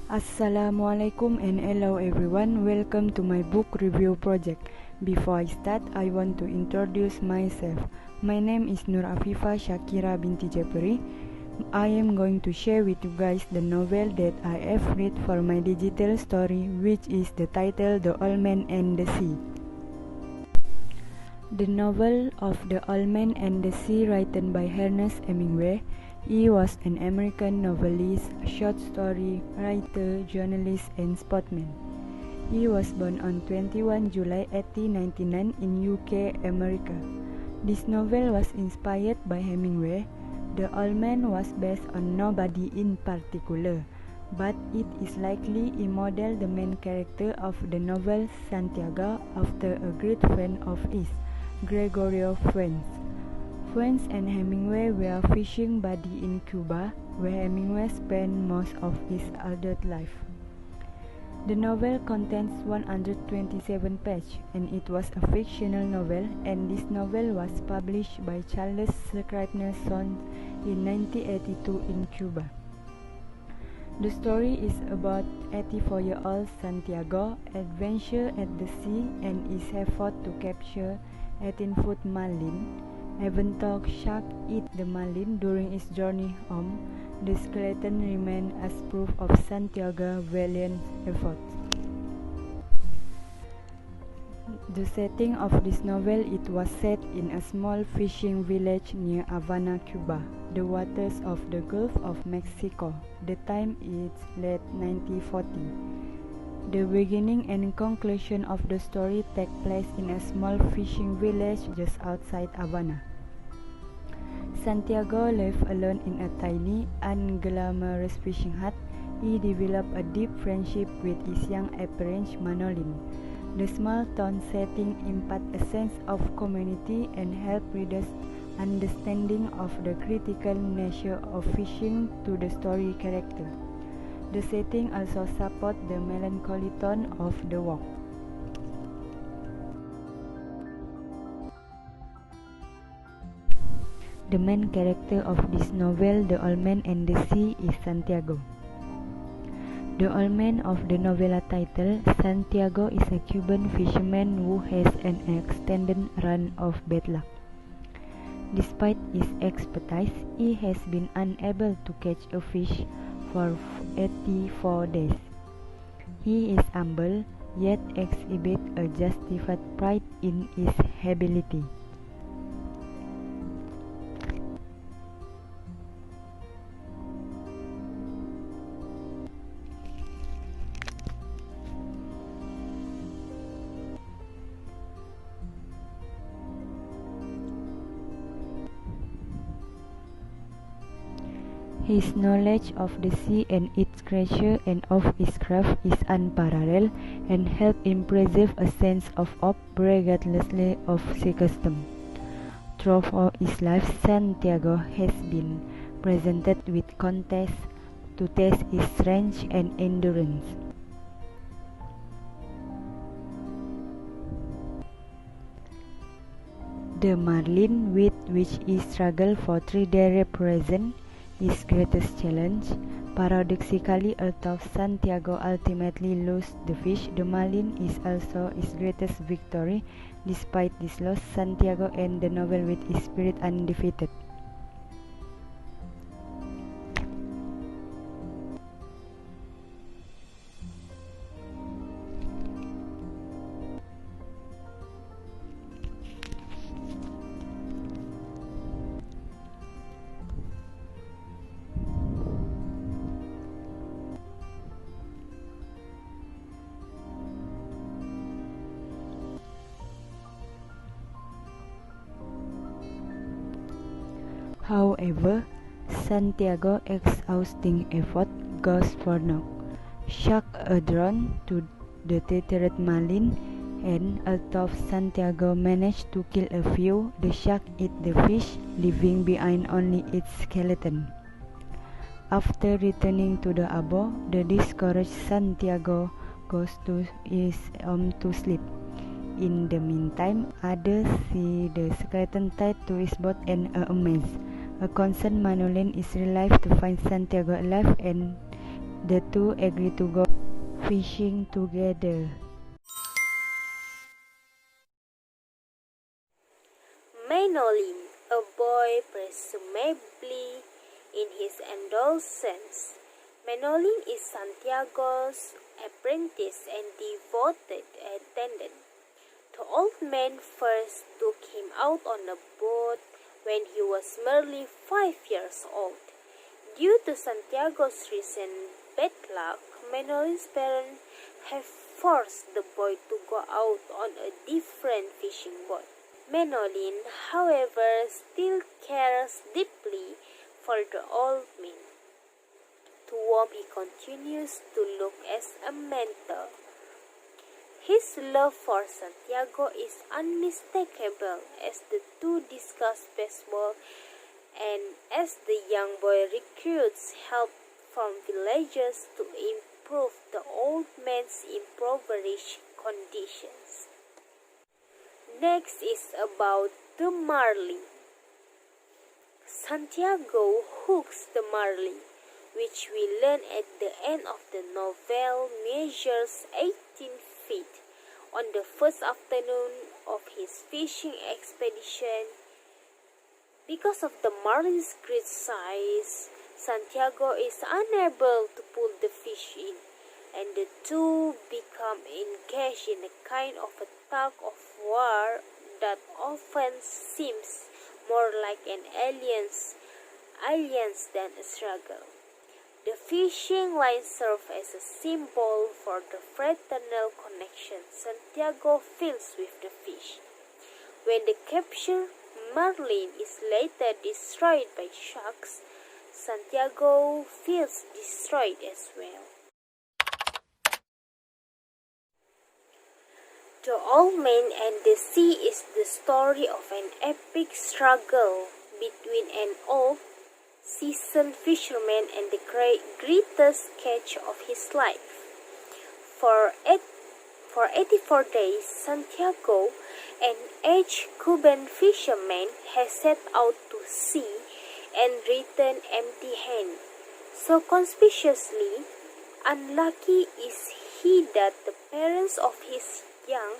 Assalamualaikum and hello everyone, welcome to my book review project. Before I start, I want to introduce myself. My name is Nur Afifa Shakira binti Japari. I am going to share with you guys the novel that I have read for my digital story, which is the title The Old Man and the Sea. The novel of The Old Man and the Sea, written by Ernest Hemingway. He was an American novelist, short story writer, journalist, and sportsman. He was born on 21 July 1899 in UK, America. This novel was inspired by Hemingway. The Old Man was based on nobody in particular, but it is likely he modeled the main character of the novel Santiago after a great friend of his, Gregorio Fuentes. Fuentes and Hemingway were fishing buddies in Cuba, where Hemingway spent most of his adult life. The novel contains 127 pages, and it was a fictional novel, and this novel was published by Charles Scribner's Sons in 1982 in Cuba. The story is about 84-year-old Santiago adventure at the sea and his effort to capture 18-foot marlin. Even though shark eat the marlin during his journey home, the skeleton remained as proof of Santiago's valiant efforts. The setting of this novel, it was set in a small fishing village near Havana, Cuba, the waters of the Gulf of Mexico. The time is late 1940. The beginning and conclusion of the story take place in a small fishing village just outside Havana. Santiago lived alone in a tiny, unglamorous fishing hut. He developed a deep friendship with his young apprentice Manolin. The small town setting imparts a sense of community and help readers' understanding of the critical nature of fishing to the story character. The setting also supports the melancholy tone of the work. The main character of this novel, The Old Man and the Sea, is Santiago. The old man of the novella title, Santiago, is a Cuban fisherman who has an extended run of bad luck. Despite his expertise, he has been unable to catch a fish for 84 days. He is humble, yet exhibits a justified pride in his ability. His knowledge of the sea and its creatures and of his craft is unparalleled and helps him preserve a sense of awe regardless of circumstance. Throughout his life, Santiago has been presented with contests to test his strength and endurance. The marlin with which he struggled for 3 days represents his greatest challenge. Paradoxically, although Santiago ultimately lost the fish, the marlin is also his greatest victory. Despite this loss, Santiago ends the novel with his spirit undefeated. However, Santiago's exhausting effort goes for naught. Sharks are drawn to the tethered marlin, and although Santiago managed to kill a few, the shark eat the fish, leaving behind only its skeleton. After returning to the harbor, the discouraged Santiago goes to his home to sleep. In the meantime, others see the skeleton tied to his boat and are amazed. A concerned Manolin is relieved to find Santiago alive and The two agree to go fishing together. Manolin, a boy presumably in his adolescence. Manolin is Santiago's apprentice and devoted attendant. The old man first took him out on a boat when he was merely 5 years old. Due to Santiago's recent bad luck, Manolin's parents have forced the boy to go out on a different fishing boat. Manolin, however, still cares deeply for the old man, to whom he continues to look as a mentor. His love for Santiago is unmistakable as the two discuss baseball and as the young boy recruits help from villagers to improve the old man's impoverished conditions. Next is about the marlin. Santiago hooks the marlin, which we learn at the end of the novel measures 18 feet. On the first afternoon of his fishing expedition, because of the marlin's great size, Santiago is unable to pull the fish in, and the two become engaged in a kind of a tug of war that often seems more like an alliance than a struggle. The fishing line serves as a symbol for the fraternal connection Santiago feels with the fish. When the captured marlin is later destroyed by sharks, Santiago feels destroyed as well. The Old Man and the Sea is the story of an epic struggle between an old, seasoned fisherman and the greatest catch of his life. For 84 days, Santiago, an aged Cuban fisherman, has set out to sea and returned empty-handed. So conspicuously unlucky is he that the parents of his young,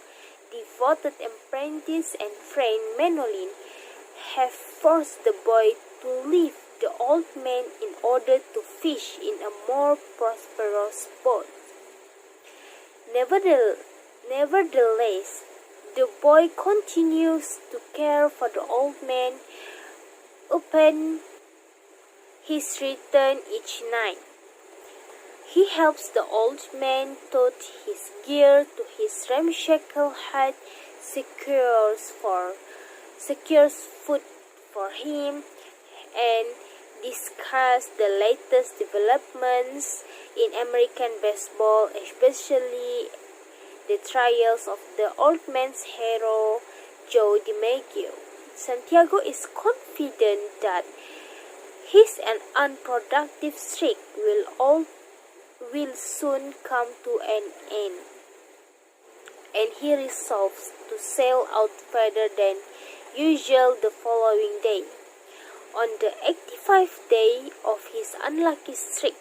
devoted apprentice and friend Manolin have forced the boy to leave the old man in order to fish in a more prosperous boat. Nevertheless, the boy continues to care for the old man upon his return each night. He helps the old man tote his gear to his ramshackle hut, secures food for him, and discuss the latest developments in American baseball, especially the trials of the old man's hero, Joe DiMaggio. Santiago is confident that his unproductive streak will soon come to an end, and he resolves to sail out further than usual the following day. On the 85th day of his unlucky streak,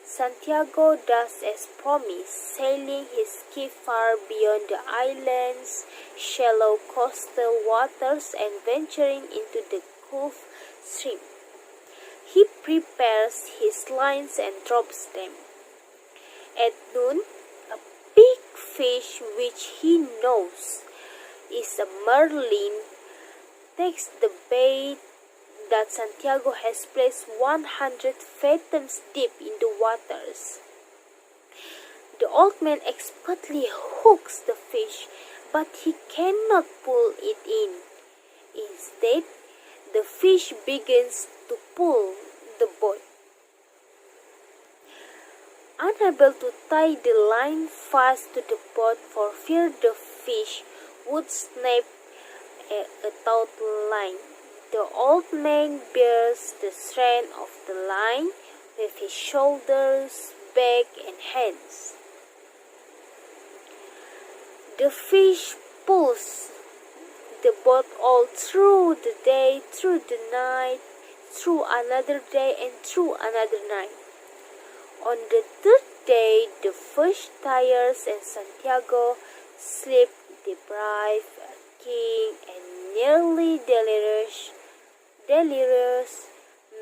Santiago does as promised, sailing his skiff far beyond the island's shallow coastal waters and venturing into the Gulf Stream. He prepares his lines and drops them. At noon, a big fish which he knows is a marlin takes the bait that Santiago has placed 100 fathoms deep in the waters. The old man expertly hooks the fish, but he cannot pull it in. Instead, the fish begins to pull the boat. Unable to tie the line fast to the boat for fear the fish would snap a taut line, the old man bears the strain of the line with his shoulders, back, and hands. The fish pulls the boat all through the day, through the night, through another day, and through another night. On the third day, the fish tires and Santiago, sleep deprived, king, and nearly delirious,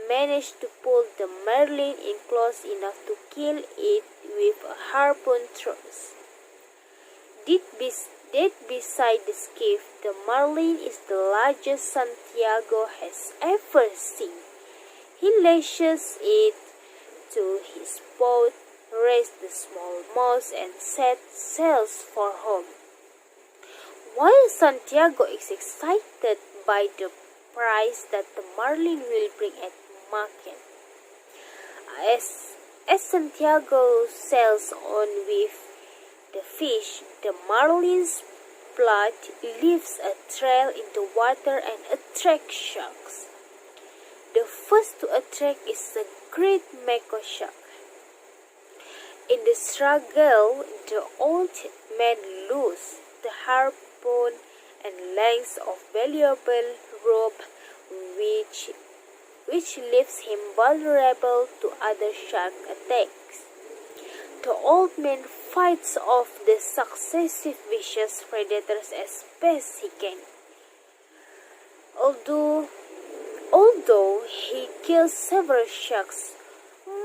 managed to pull the marlin in close enough to kill it with a harpoon thrust. Dead beside the skiff, the marlin is the largest Santiago has ever seen. He lashes it to his boat, raised the small mouse, and set sails for home. While Santiago is excited by the price that the marlin will bring at market, as Santiago sails on with the fish, the marlin's blood leaves a trail in the water and attracts sharks. The first to attract is the great mako shark. In the struggle, the old man loses the harpoon and lengths of valuable rope, which leaves him vulnerable to other shark attacks. The old man fights off the successive vicious predators as best he can. Although he kills several sharks,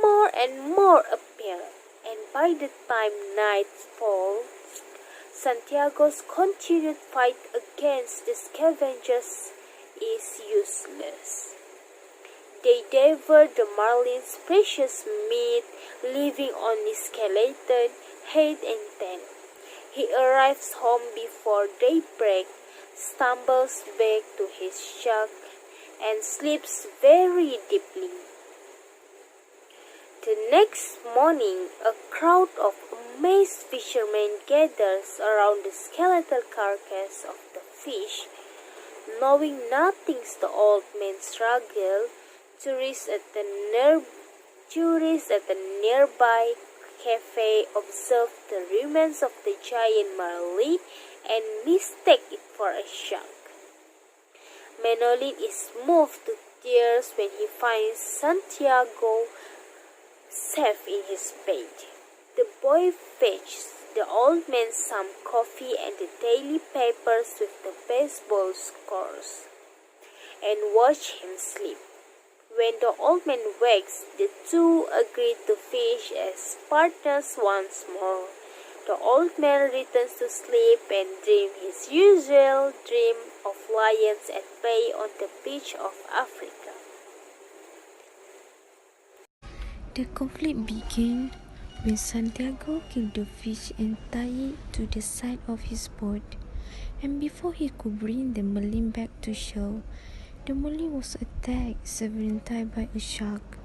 more and more appear, and by the time night falls, Santiago's continued fight against the scavengers is useless. They devour the marlin's precious meat, leaving only skeleton, head, and tail. He arrives home before daybreak, stumbles back to his shack, and sleeps very deeply. The next morning, a crowd of amazed fishermen gathers around the skeletal carcass of the fish. Knowing nothing's the old man struggle, tourists at the nearby cafe observe the remains of the giant marlin and mistake it for a shark. Manolin is moved to tears when he finds Santiago safe in his bed. The boy fetches the old man some coffee and the daily papers with the baseball scores, and watch him sleep. When the old man wakes, the two agree to fish as partners once more. The old man returns to sleep and dreams his usual dream of lions at bay on the beach of Africa. The conflict began when Santiago killed the fish and tied it to the side of his boat, and before he could bring the marlin back to shore, the marlin was attacked several times by a shark.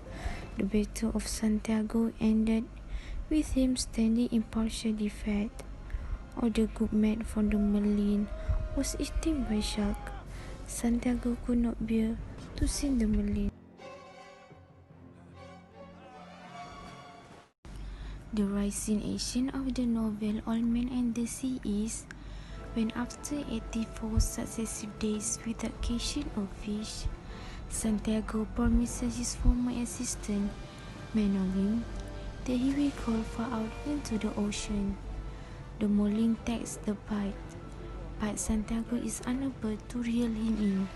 The Battle of Santiago ended with him standing in partial defeat. All the good meat from the marlin was eaten by shark. Santiago could not bear to see the marlin. The rising action of the novel Old Man and the Sea is when, after 84 successive days without catching a fish, Santiago promises his former assistant, Manolin, that he will go far out into the ocean. The marlin takes the bite, but Santiago is unable to reel him in,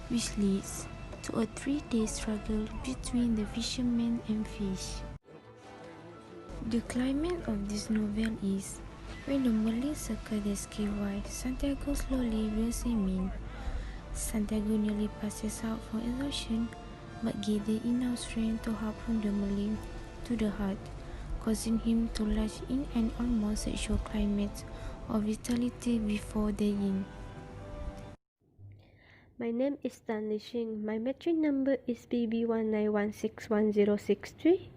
which leads to a 3-day struggle between the fisherman and fish. The climax of this novel is when the marlin circles the skyward, Santiago slowly reels him in. Santiago nearly passes out from exhaustion, but gathers enough strength to harpoon the marlin to the heart, causing him to lash in an almost sexual climax of vitality before dying. My name is Tan Li Xing. My metric number is BB19161063.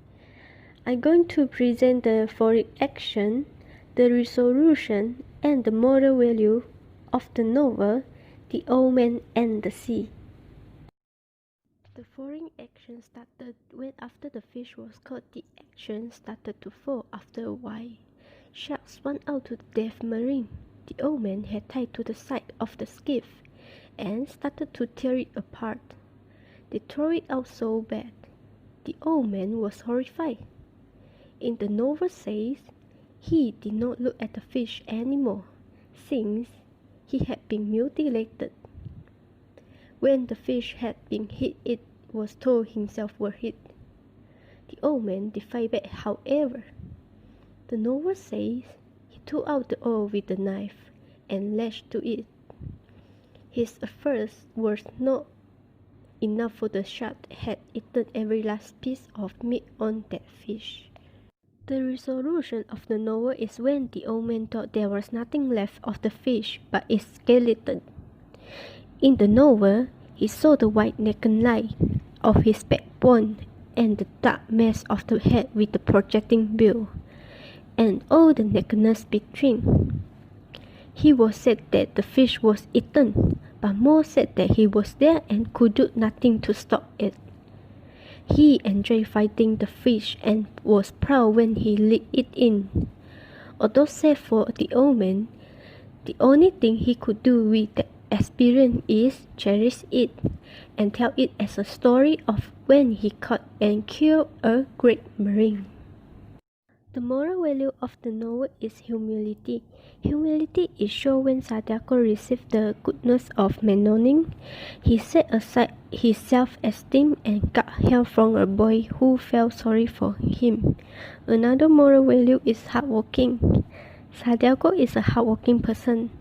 I'm going to present the foreign action, the resolution, and the moral value of the novel The Old Man and the Sea. The foreign action started when, after the fish was caught, the action started to fall after a while. Sharks swam out to the dead marine. The old man had tied to the side of the skiff and started to tear it apart. They tore it out so bad. The old man was horrified. In the novel says, he did not look at the fish anymore, since he had been mutilated. When the fish had been hit, it was told himself were hit. The old man defied back, however. The novel says he took out the oil with the knife and lashed to it. His efforts were not enough, for the shark had eaten every last piece of meat on that fish. The resolution of the novel is when the old man thought there was nothing left of the fish but its skeleton. In the novel, he saw the white naked line of his backbone and the dark mass of the head with the projecting bill, and all the nakedness between. He was said that the fish was eaten, but more said that he was there and could do nothing to stop it. He enjoyed fighting the fish and was proud when he let it in. Although sad for the old man, the only thing he could do with the experience is cherish it and tell it as a story of when he caught and killed a great marine. The moral value of the novel is humility. Humility is shown when Sadako received the goodness of Menoning. He set aside his self-esteem and got help from a boy who felt sorry for him. Another moral value is hardworking. Sadako is a hardworking person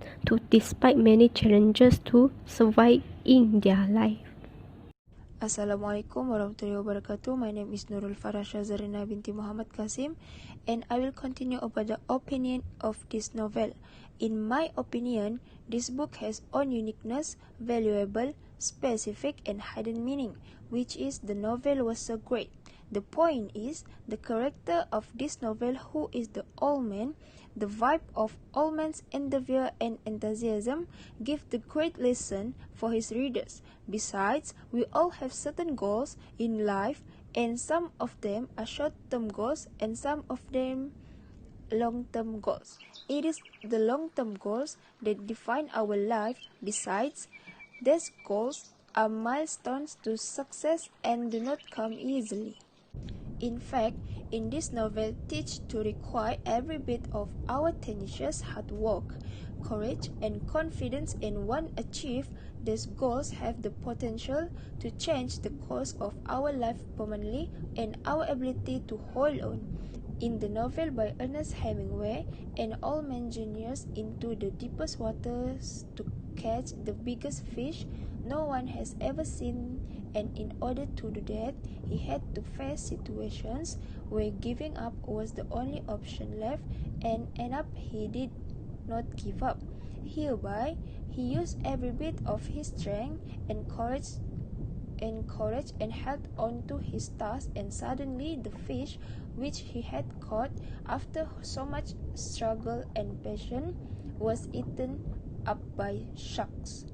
despite many challenges to survive in their life. Assalamualaikum warahmatullahi wabarakatuh. My name is Nurul Farasha Zarina binti Muhammad Qasim, and I will continue about the opinion of this novel. In my opinion, this book has own uniqueness, valuable, specific, and hidden meaning, which is the novel was so great. The point is, the character of this novel, who is the old man, the vibe of old man's endeavor and enthusiasm, give the great lesson for his readers. Besides, we all have certain goals in life, and some of them are short-term goals and some of them long-term goals. It is the long-term goals that define our life. Besides, these goals are milestones to success and do not come easily. In fact, in this novel teach to require every bit of our tenacious hard work, courage, and confidence in one achieve. These goals have the potential to change the course of our life permanently and our ability to hold on. In the novel by Ernest Hemingway, an old man journeys into the deepest waters to catch the biggest fish no one has ever seen, and in order to do that, he had to face situations where giving up was the only option left, and end up he did not give up. Hereby, he used every bit of his strength and courage and held on to his task, and suddenly the fish which he had caught after so much struggle and passion was eaten up by sharks.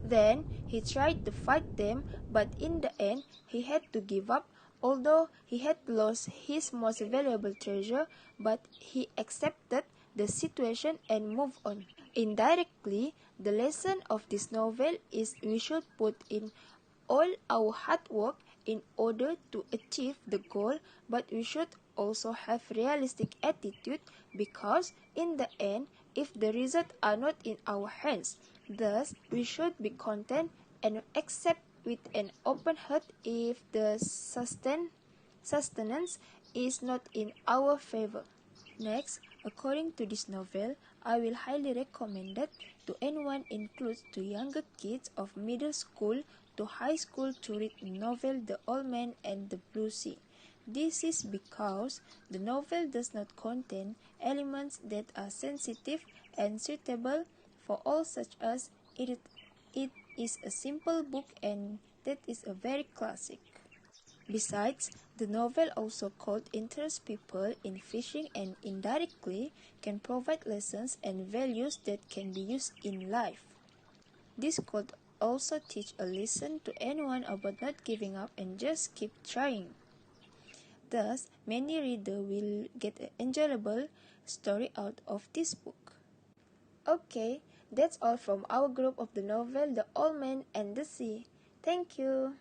Then he tried to fight them, but in the end he had to give up. Although he had lost his most valuable treasure, but he accepted the situation and moved on. Indirectly, the lesson of this novel is we should put in all our hard work in order to achieve the goal, but we should also have realistic attitude, because in the end, if the results are not in our hands, thus we should be content and accept with an open heart if the sustenance is not in our favor. Next, according to this novel, I will highly recommend it to anyone, includes to younger kids of middle school to high school, to read the novel The Old Man and the Blue Sea. This is because the novel does not contain elements that are sensitive and suitable for all, such as it is a simple book and that is a very classic. Besides, the novel also could interest people in fishing and indirectly can provide lessons and values that can be used in life. This could also teach a lesson to anyone about not giving up and just keep trying. Thus, many readers will get an enjoyable story out of this book. Okay, that's all from our group of the novel The Old Man and the Sea. Thank you.